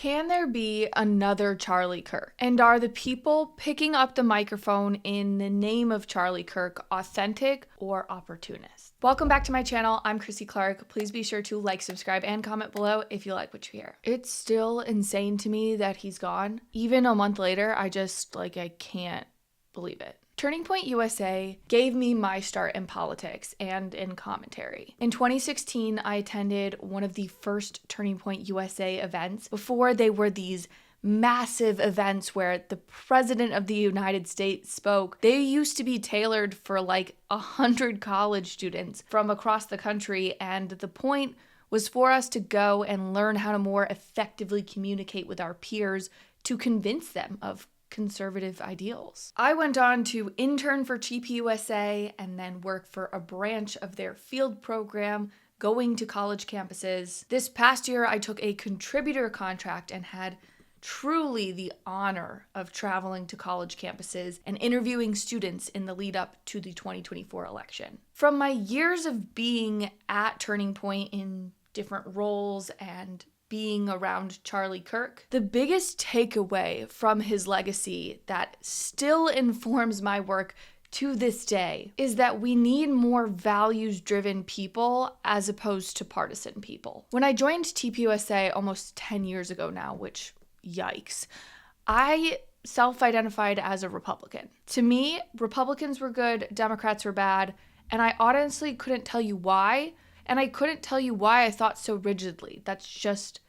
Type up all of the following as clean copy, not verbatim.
Can there be another Charlie Kirk? And are the people picking up the microphone in the name of Charlie Kirk authentic or opportunist? Welcome back to my channel. I'm Chrissy Clark. Please be sure to like, subscribe, and comment below if you like what you hear. It's still insane to me that he's gone. Even a month later, I can't believe it. Turning Point USA gave me my start in politics and in commentary. In 2016, I attended one of the first Turning Point USA events before they were these massive events where the President of the United States spoke. They used to be tailored for like 100 college students from across the country, and the point was for us to go and learn how to more effectively communicate with our peers to convince them of conservative ideals. I went on to intern for TPUSA and then work for a branch of their field program, going to college campuses. This past year, I took a contributor contract and had truly the honor of traveling to college campuses and interviewing students in the lead up to the 2024 election. From my years of being at Turning Point in different roles and being around Charlie Kirk, the biggest takeaway from his legacy that still informs my work to this day is that we need more values-driven people as opposed to partisan people. When I joined TPUSA almost 10 years ago now, which, yikes, I self-identified as a Republican. To me, Republicans were good, Democrats were bad, and I honestly couldn't tell you why. And I couldn't tell you why I thought so rigidly. That's just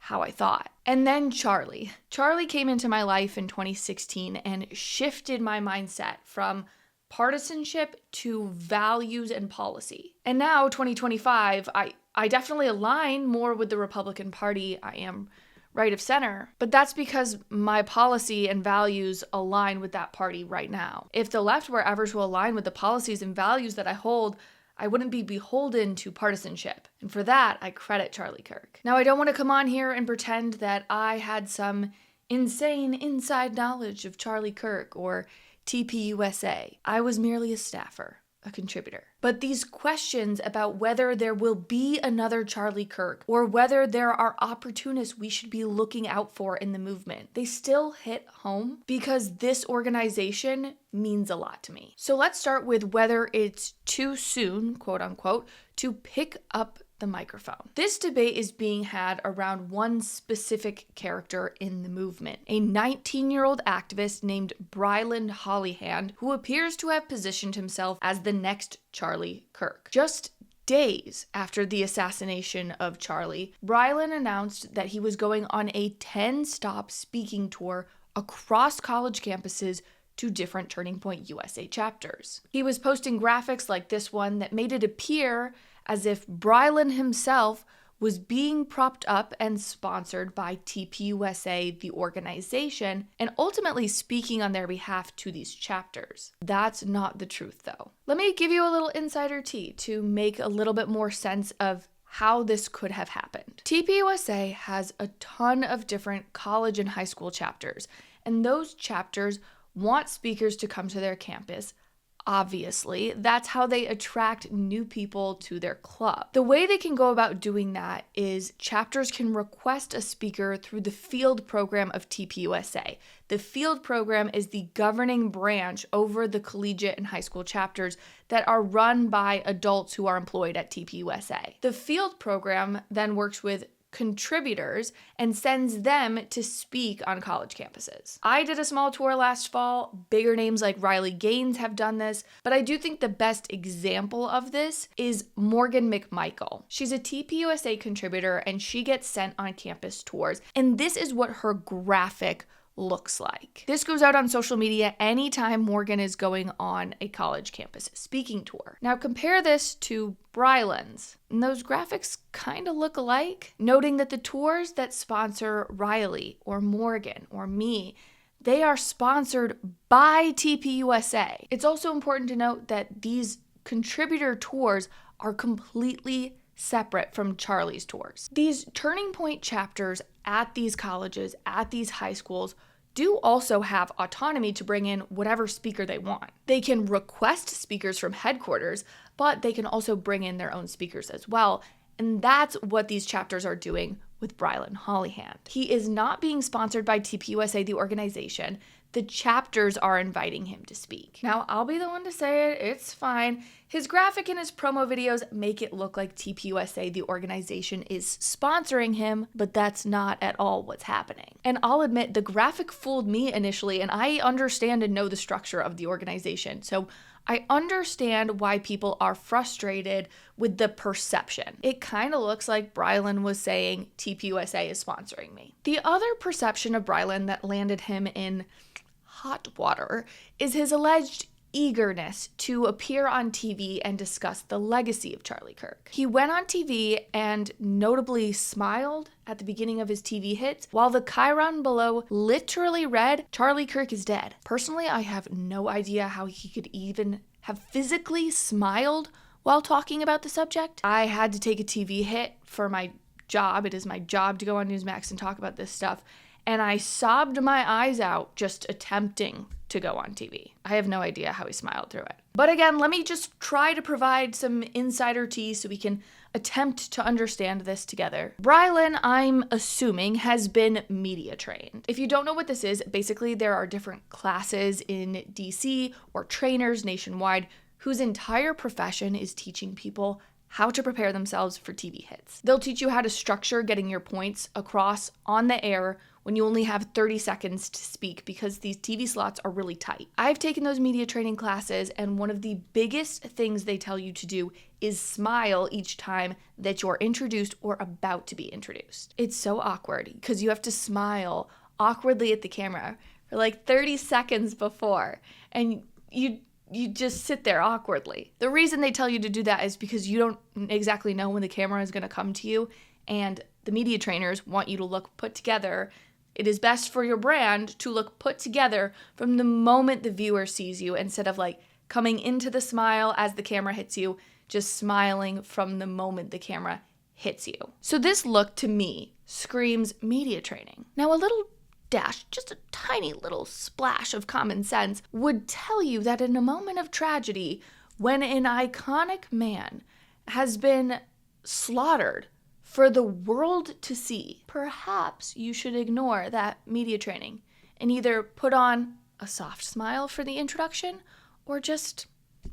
how I thought. And then Charlie. Charlie came into my life in 2016 and shifted my mindset from partisanship to values and policy. And now, 2025, I definitely align more with the Republican Party. I am right of center, but that's because my policy and values align with that party right now. If the left were ever to align with the policies and values that I hold, I wouldn't be beholden to partisanship. And for that, I credit Charlie Kirk. Now, I don't want to come on here and pretend that I had some insane inside knowledge of Charlie Kirk or TPUSA. I was merely a staffer, a contributor. But these questions about whether there will be another Charlie Kirk or whether there are opportunists we should be looking out for in the movement, they still hit home because this organization means a lot to me. So let's start with whether it's too soon, quote unquote, to pick up the microphone. This debate is being had around one specific character in the movement, a 19-year-old activist named Brilyn Hollyhand, who appears to have positioned himself as the next Charlie Kirk. Just days after the assassination of Charlie, Brilyn announced that he was going on a 10-stop speaking tour across college campuses to different Turning Point USA chapters. He was posting graphics like this one that made it appear as if Brilyn himself was being propped up and sponsored by TPUSA, the organization, and ultimately speaking on their behalf to these chapters. That's not the truth, though. Let me give you a little insider tea to make a little bit more sense of how this could have happened. TPUSA has a ton of different college and high school chapters, and those chapters want speakers to come to their campus. Obviously, that's how they attract new people to their club. The way they can go about doing that is chapters can request a speaker through the field program of TPUSA. The field program is the governing branch over the collegiate and high school chapters that are run by adults who are employed at TPUSA. The field program then works with contributors and sends them to speak on college campuses. I did a small tour last fall. Bigger names like Riley Gaines have done this, but I do think the best example of this is Morgan McMichael. She's a TPUSA contributor and she gets sent on campus tours, and this is what her graphic looks like. This goes out on social media anytime Morgan is going on a college campus speaking tour. Now compare this to Brilyn's, and those graphics kind of look alike, noting that the tours that sponsor Riley or Morgan or me, they are sponsored by TPUSA. It's also important to note that these contributor tours are completely separate from Charlie's tours. These Turning Point chapters at these colleges, at these high schools, do also have autonomy to bring in whatever speaker they want. They can request speakers from headquarters, but they can also bring in their own speakers as well. And that's what these chapters are doing with Brilyn Hollyhand. He is not being sponsored by TPUSA, the organization. The chapters are inviting him to speak. Now, I'll be the one to say it, it's fine. His graphic and his promo videos make it look like TPUSA, the organization, is sponsoring him, but that's not at all what's happening. And I'll admit, the graphic fooled me initially, and I understand and know the structure of the organization. So I understand why people are frustrated with the perception. It kind of looks like Brilyn was saying TPUSA is sponsoring me. The other perception of Brilyn that landed him in hot water is his alleged eagerness to appear on TV and discuss the legacy of Charlie Kirk. He went on TV and notably smiled at the beginning of his TV hits, while the chyron below literally read, "Charlie Kirk is dead." Personally, I have no idea how he could even have physically smiled while talking about the subject. I had to take a TV hit for my job. It is my job to go on Newsmax and talk about this stuff. And I sobbed my eyes out just attempting to go on TV. I have no idea how he smiled through it. But again, let me just try to provide some insider tea so we can attempt to understand this together. Brilyn, I'm assuming, has been media trained. If you don't know what this is, basically there are different classes in DC or trainers nationwide whose entire profession is teaching people how to prepare themselves for TV hits. They'll teach you how to structure getting your points across on the air when you only have 30 seconds to speak because these TV slots are really tight. I've taken those media training classes, and one of the biggest things they tell you to do is smile each time that you're introduced or about to be introduced. It's so awkward because you have to smile awkwardly at the camera for like 30 seconds before, and you just sit there awkwardly. The reason they tell you to do that is because you don't exactly know when the camera is going to come to you, and the media trainers want you to look put together. It is best for your brand to look put together from the moment the viewer sees you instead of like coming into the smile as the camera hits you, just smiling from the moment the camera hits you. So this look to me screams media training. Now a little dash, just a tiny little splash of common sense would tell you that in a moment of tragedy, when an iconic man has been slaughtered for the world to see, perhaps you should ignore that media training and either put on a soft smile for the introduction or just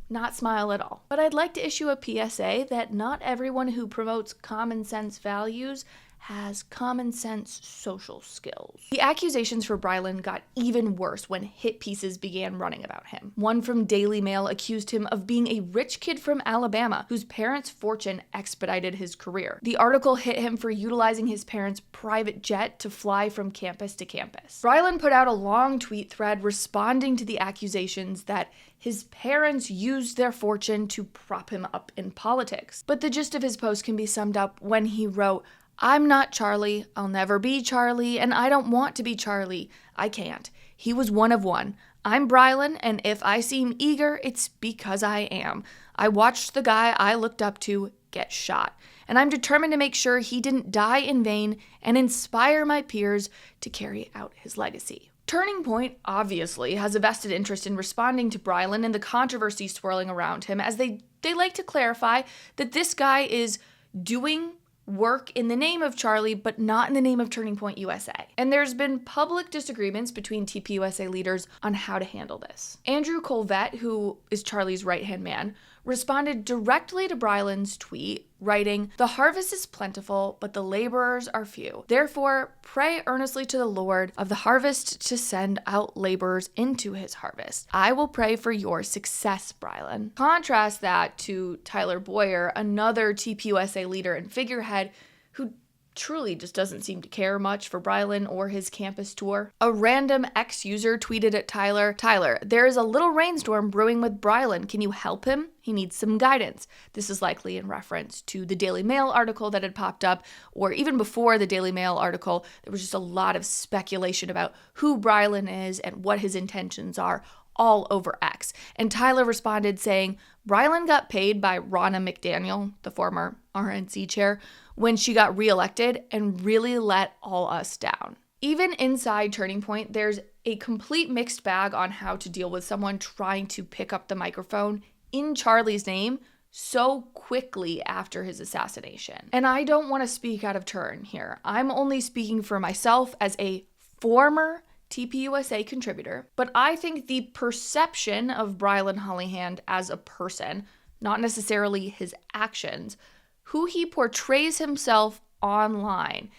not smile at all. But I'd like to issue a PSA that not everyone who promotes common sense values has common sense social skills. The accusations for Brilyn got even worse when hit pieces began running about him. One from Daily Mail accused him of being a rich kid from Alabama whose parents' fortune expedited his career. The article hit him for utilizing his parents' private jet to fly from campus to campus. Brilyn put out a long tweet thread responding to the accusations that his parents used their fortune to prop him up in politics. But the gist of his post can be summed up when he wrote, "I'm not Charlie, I'll never be Charlie, and I don't want to be Charlie. I can't. He was one of one. I'm Brilyn, and if I seem eager, it's because I am. I watched the guy I looked up to get shot, and I'm determined to make sure he didn't die in vain and inspire my peers to carry out his legacy." Turning Point obviously has a vested interest in responding to Brilyn and the controversy swirling around him, as they like to clarify that this guy is doing work in the name of Charlie, but not in the name of Turning Point USA. And there's been public disagreements between TPUSA leaders on how to handle this. Andrew Colvett, who is Charlie's right-hand man, responded directly to Brilyn's tweet, writing, "The harvest is plentiful, but the laborers are few. Therefore, pray earnestly to the Lord of the harvest to send out laborers into his harvest. I will pray for your success, Brilyn." Contrast that to Tyler Boyer, another TPUSA leader and figurehead who truly just doesn't seem to care much for Brilyn or his campus tour. A random ex-user tweeted at Tyler, "There is a little rainstorm brewing with Brilyn. Can you help him? He needs some guidance." This is likely in reference to the Daily Mail article that had popped up, or even before the Daily Mail article, there was just a lot of speculation about who Brilyn is and what his intentions are all over X. And Tyler responded saying, "Brilyn got paid by Ronna McDaniel, the former RNC chair, when she got reelected and really let all us down." Even inside Turning Point, there's a complete mixed bag on how to deal with someone trying to pick up the microphone in Charlie's name so quickly after his assassination. And I don't want to speak out of turn here. I'm only speaking for myself as a former TPUSA contributor, but I think the perception of Brilyn Hollyhand as a person, not necessarily his actions, who he portrays himself online,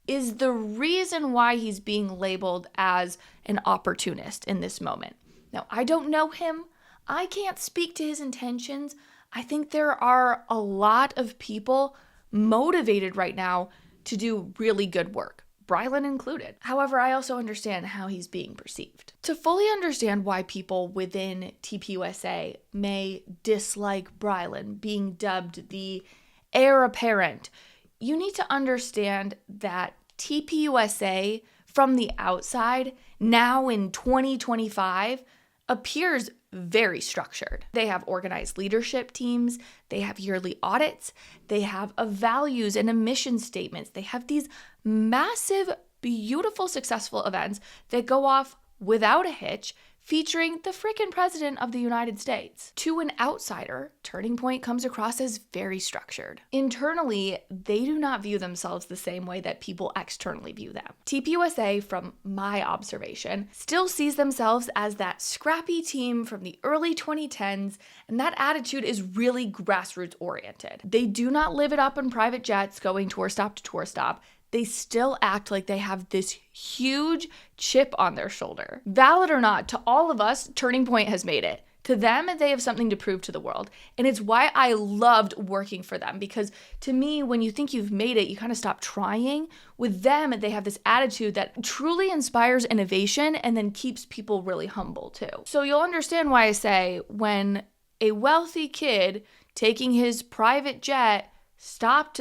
is the reason why he's being labeled as an opportunist in this moment. Now, I don't know him. I can't speak to his intentions. I think there are a lot of people motivated right now to do really good work, Brilyn included. However, I also understand how he's being perceived. To fully understand why people within TPUSA may dislike Brilyn being dubbed the heir-apparent, you need to understand that TPUSA from the outside, now in 2025, appears very structured. They have organized leadership teams, they have yearly audits, they have a values and a mission statements. They have these massive, beautiful, successful events that go off without a hitch, featuring the frickin' president of the United States. To an outsider, Turning Point comes across as very structured. Internally, they do not view themselves the same way that people externally view them. TPUSA, from my observation, still sees themselves as that scrappy team from the early 2010s, and that attitude is really grassroots oriented. They do not live it up in private jets going tour stop to tour stop. They still act like they have this huge chip on their shoulder. Valid or not, to all of us, Turning Point has made it. To them, they have something to prove to the world. And it's why I loved working for them, because to me, when you think you've made it, you kind of stop trying. With them, they have this attitude that truly inspires innovation and then keeps people really humble too. So you'll understand why I say when a wealthy kid taking his private jet stop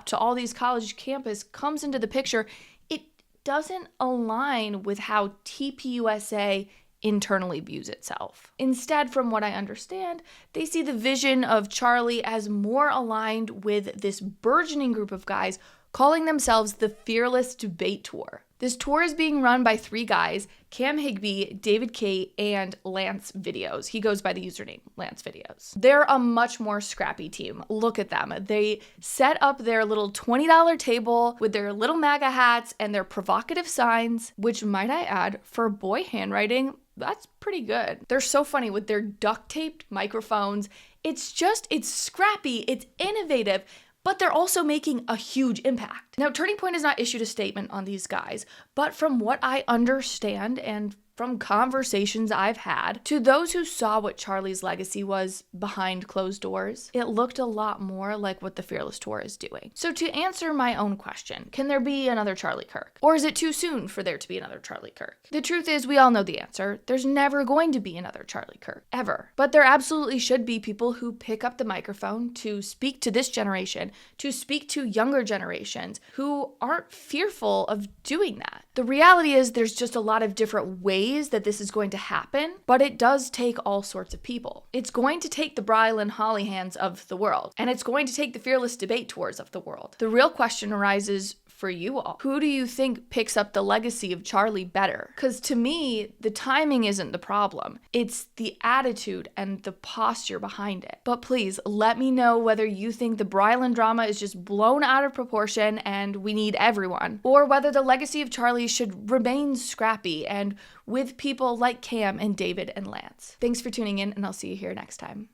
to all these college campus comes into the picture, it doesn't align with how TPUSA internally views itself. Instead, from what I understand, they see the vision of Charlie as more aligned with this burgeoning group of guys calling themselves the Fearless Debate Tour. This tour is being run by 3 guys, Cam Higbee, David Kate, and Lance Videos. He goes by the username Lance Videos. They're a much more scrappy team. Look at them. They set up their little $20 table with their little MAGA hats and their provocative signs, which, might I add, for boy handwriting, that's pretty good. They're so funny with their duct-taped microphones. It's scrappy, it's innovative, but they're also making a huge impact. Now, Turning Point has not issued a statement on these guys, but from what I understand and from conversations I've had, to those who saw what Charlie's legacy was behind closed doors, it looked a lot more like what the Fearless Tour is doing. So to answer my own question, can there be another Charlie Kirk? Or is it too soon for there to be another Charlie Kirk? The truth is, we all know the answer. There's never going to be another Charlie Kirk, ever. But there absolutely should be people who pick up the microphone to speak to this generation, to speak to younger generations who aren't fearful of doing that. The reality is there's just a lot of different ways that this is going to happen, but it does take all sorts of people. It's going to take the Brilyn Hollyhands of the world, and it's going to take the Fearless Debate Tours of the world. The real question arises for you all. Who do you think picks up the legacy of Charlie better? Because to me, the timing isn't the problem. It's the attitude and the posture behind it. But please, let me know whether you think the Brilyn drama is just blown out of proportion and we need everyone, or whether the legacy of Charlie should remain scrappy and with people like Cam and David and Lance. Thanks for tuning in, and I'll see you here next time.